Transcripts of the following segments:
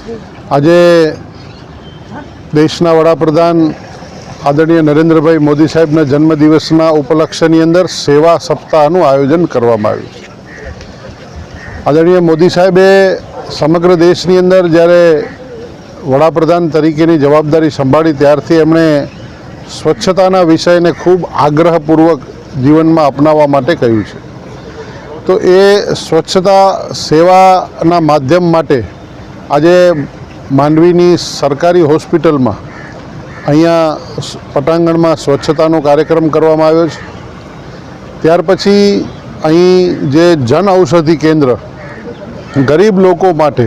આજે દેશના વડાપ્રધાન આદરણીય નરેન્દ્રભાઈ મોદી સાહેબના જન્મદિવસના ઉપલક્ષ્યની અંદર સેવા સપ્તાહનું આયોજન કરવામાં આવ્યું છે। આદરણીય મોદી સાહેબે સમગ્ર દેશની અંદર જ્યારે વડાપ્રધાન તરીકેની જવાબદારી સંભાળી ત્યારથી એમણે સ્વચ્છતાના વિષયને ખૂબ આગ્રહપૂર્વક જીવનમાં અપનાવવા માટે કહ્યું છે। તો એ સ્વચ્છતા સેવાના માધ્યમ માટે આજે માંડવીની સરકારી હોસ્પિટલમાં અહીંયા પટાંગણમાં સ્વચ્છતાનો કાર્યક્રમ કરવામાં આવ્યો છે। ત્યાર પછી અહીં જે જન ઔષધિ કેન્દ્ર ગરીબ લોકો માટે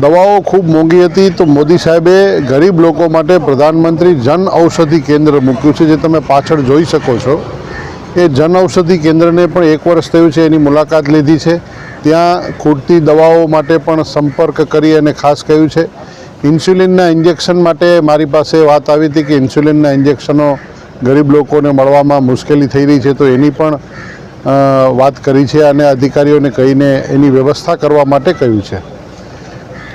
દવાઓ ખૂબ મોંઘી હતી, તો મોદી સાહેબે ગરીબ લોકો માટે પ્રધાનમંત્રી જન ઔષધિ કેન્દ્ર મૂક્યું છે, જે તમે પાછળ જોઈ શકો છો। એ જન ઔષધિ કેન્દ્રને પણ 1 વર્ષ થયું છે, એની મુલાકાત લીધી છે। ત્યાં ખૂટતી દવાઓ માટે પણ સંપર્ક કરી અને ખાસ કહ્યું છે। ઇન્સ્યુલિનના ઇન્જેક્શન માટે મારી પાસે વાત આવી હતી કે ઇન્સ્યુલિનના ઇન્જેક્શનો ગરીબ લોકોને મળવામાં મુશ્કેલી થઈ રહી છે, તો એની પણ વાત કરી છે અને અધિકારીઓને કહીને એની વ્યવસ્થા કરવા માટે કહ્યું છે।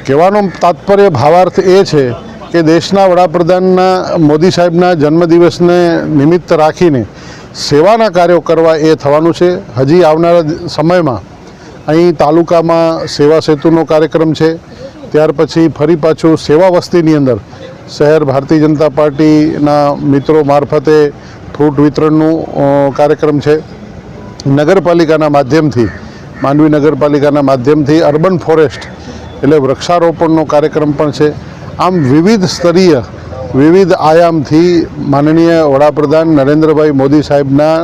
કહેવાનો તાત્પર્ય ભાવાર્થ એ છે કે દેશના વડાપ્રધાનના મોદી સાહેબના જન્મદિવસને નિમિત્ત રાખીને સેવાના કાર્યો કરવા એ થવાનું છે। હજી આવનારા સમયમાં અહીં તાલુકામાં સેવા સેતુનો કાર્યક્રમ છે, ત્યાર પછી ફરી પાછું સેવા વસ્તીની અંદર શહેર ભારતીય જનતા પાર્ટીના મિત્રો મારફતે ફ્રૂટ વિતરણનું કાર્યક્રમ છે। નગરપાલિકાના માધ્યમથી માંડવી નગરપાલિકાના માધ્યમથી અર્બન ફોરેસ્ટ એટલે વૃક્ષારોપણનો કાર્યક્રમ પણ છે। આમ વિવિધ સ્તરીય વિવિધ આયામથી માનનીય વડાપ્રધાન નરેન્દ્રભાઈ મોદી સાહેબના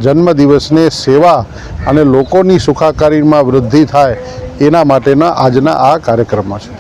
જન્મદિવસને સેવા અને લોકોની સુખાકારીમાં વૃદ્ધિ થાય એના માટેના આજના આ કાર્યક્રમમાં છે।